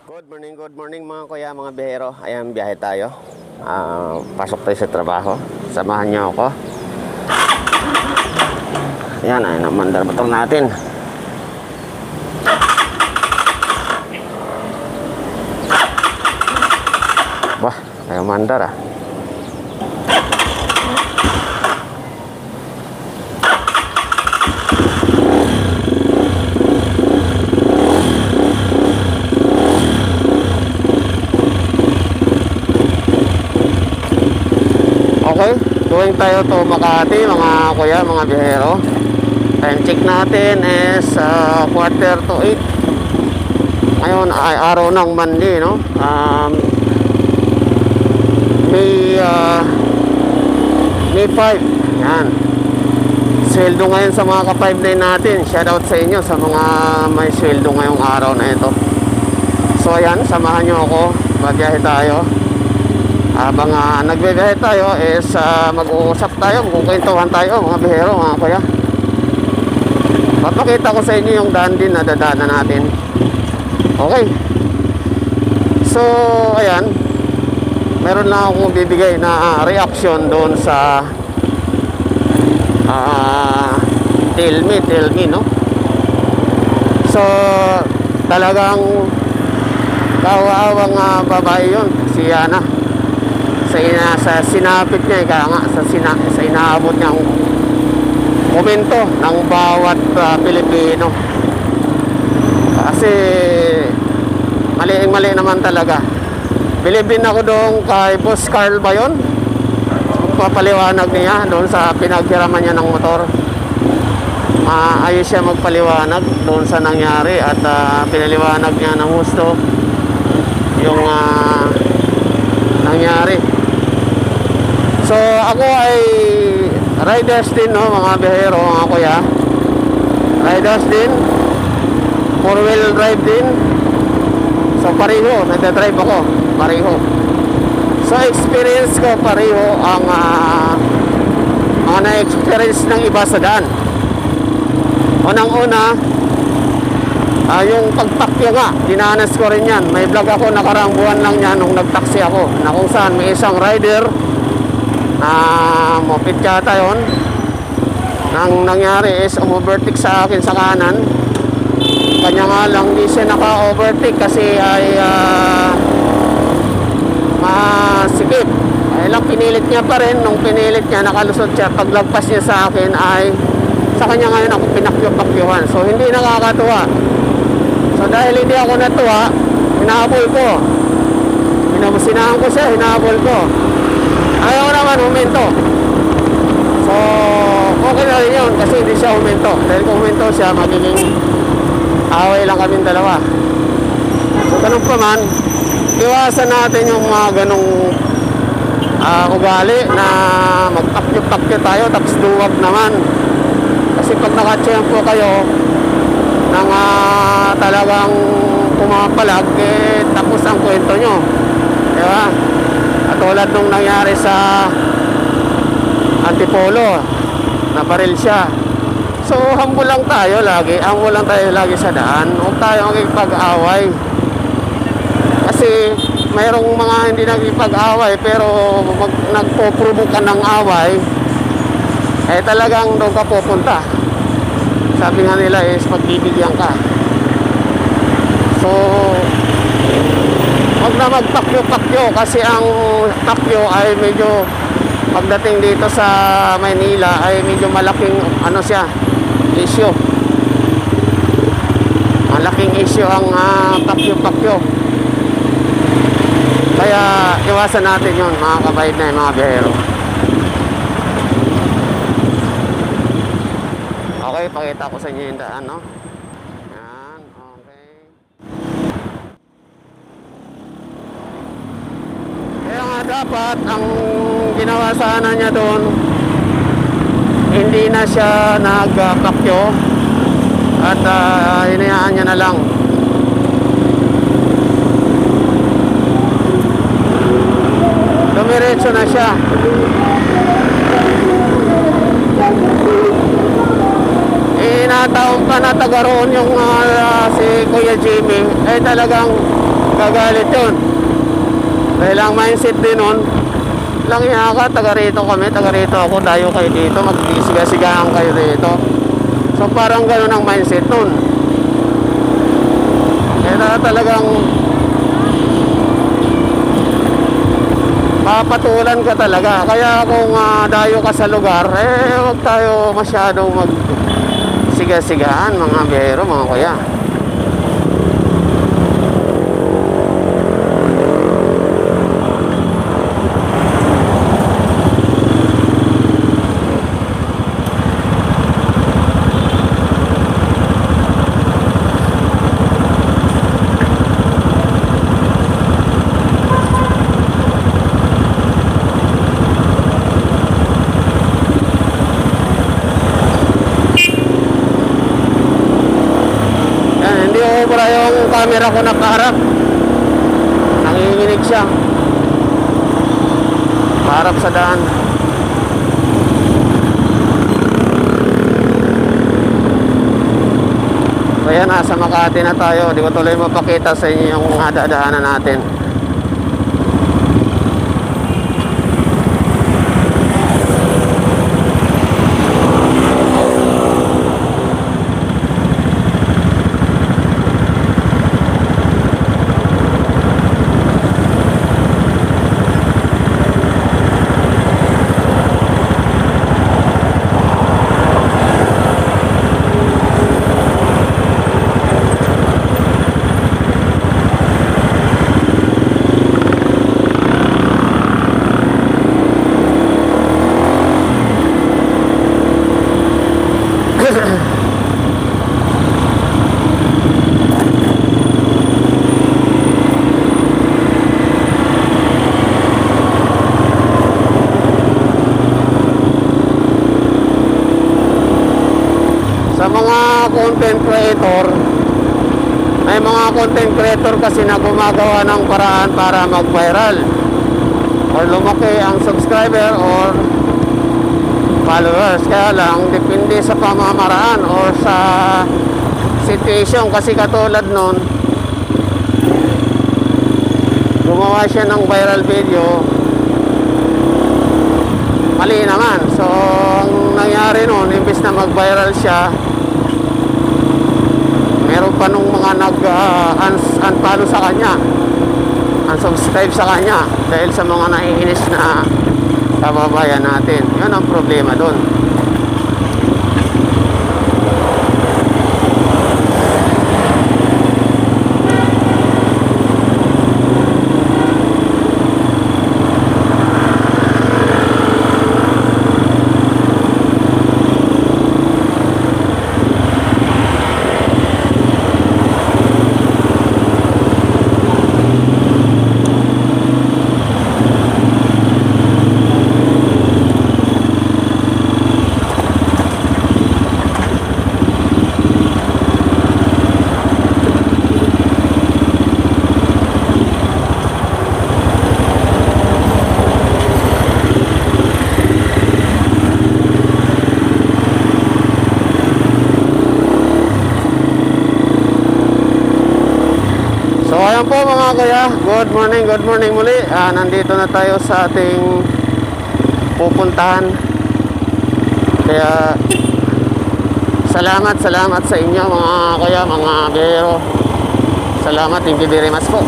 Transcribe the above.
Good morning mga kuya, mga bihero. Ayan, biyahe tayo. Pasok tayo sa trabaho. Samahan niyo ako. Ayan, ayun ang mandar motor natin. Wah, ayaw mandar ah. Okay, going tayo to Makati mga kuya, mga bihero. Time check natin is 7:45. Ngayon ay araw ng Monday, no? May 5. Yan. Sweldo ngayon sa mga ka-5 day natin. Shoutout sa inyo sa mga may sweldo ngayong araw na ito. So ayan, samahan nyo ako. Magbiyahe tayo. Habang nagbibiyahe tayo is mag-uusap tayo, magkukwentuhan tayo mga bihero, mga kuya. Papakita ko sa inyo yung daan din na dadaanan natin. Okay. So ayan, meron lang akong bibigay na reaction doon sa tell me, no? So talagang kawawang babae yun, si Yana. Sa sinapit niya, kaya nga sa inaabot niyang komento ng bawat Pilipino. Kasi mali naman talaga. Bilibin ako doon kay Boss Carl ba yun? Magpapaliwanag niya doon sa pinaghiraman niya ng motor. Ayos siya magpaliwanag doon sa nangyari at pinaliwanag niya ng gusto yung nangyari. So ako ay riders din, no, mga bihero, mga kuya. Riders din, 4-wheel drive din. So pareho, nagdadrive ako, pareho. So experience ko pareho ang mga na-experience ng iba sa daan. Unang-una, yung pagtakya nga, dinanas ko rin yan. May vlog ako nakarang buwan lang yan nung nagtaksi ako, na kung saan may isang rider na moped yata yun. Nang nangyari is umovertake sa akin sa kanan. Kanya nga lang di siya naka-overtake kasi ay masikip. Ay lang pinilit niya pa rin. Nung pinilit niya, nakalusot siya. Paglagpas niya sa akin ay sa kanya ngayon ako pinakyo-pakyuhan. So hindi nakakatuwa. So dahil hindi ako natuwa, hinahabol ko. Sinahan ko siya, hinahabol ko. Ayaw naman humento. So okay na rin yun kasi hindi siya humento. Dahil kung humento siya, magiging away lang kaming dalawa. So ganun pa man, iwasan natin yung mga ganong ugali na magpakyo-pakyo tayo tapos duwag naman. Kasi pag nakatsayan po kayo ng talagang pumapalag, tapos ang kwento nyo, diba? At tulad nung nangyari sa Antipolo, nabaril siya. So humble lang tayo lagi sa daan. Huwag tayo magpag-away. Kasi mayroong mga hindi nagpag-away pero nagpo-provoke ka ng away, talagang doon ka pupunta. Sabi nga nila is pagbibigyan ka. So huwag na magpakyo-pakyo kasi ang pakyo ay medyo pagdating dito sa Maynila ay medyo malaking issue. Malaking issue ang pakyo-pakyo. Kaya iwasan natin yun, mga kabayad na mga bihero. Okay, pakita ko sa inyo yung daan, no? Yan, okay. Kaya nga dapat ang ginawa sana niya doon, hindi na siya nagpakyo at hinayaan niya na lang. Dumiretso na siya. Inataon pa na taga roon yung si Kuya Jimmy, talagang magagalit yun. Dahil ang mindset din nun, lang ka, taga rito kami, taga rito ako, dayo kayo dito, magsisiga-sigahan kayo dito. So parang ganun ang mindset nun. Kaya talagang papatulan ka talaga. Kaya kung dayo ka sa lugar, huwag tayo masyadong magsiga-sigahan, mga biyahero, mga kuya. Wala yung camera ko nakaharap, nanginginig siya harap sa daan. So yan, nasa Makati na tayo. Di ko tuloy mapakita sa inyo yung dadaanan natin. Sa mga content creator, may mga content creator kasi na gumagawa ng paraan para mag-viral or lumaki ang subscriber or followers. Kaya lang, depende sa pamamaraan or sa situation. Kasi katulad nun, gumawa siya ng viral video, mali naman. So ang nangyari nun, imbis na mag-viral siya, meron pa nung mga nag-unfollow sa kanya, unsubscribe sa kanya dahil sa mga naiinis na kababayan natin. Yun ang problema dun. Ayan po mga kaya, good morning muli. Nandito na tayo sa ating pupuntahan. Kaya salamat sa inyo mga kaya, mga biyahero. Salamat, thank you very much po.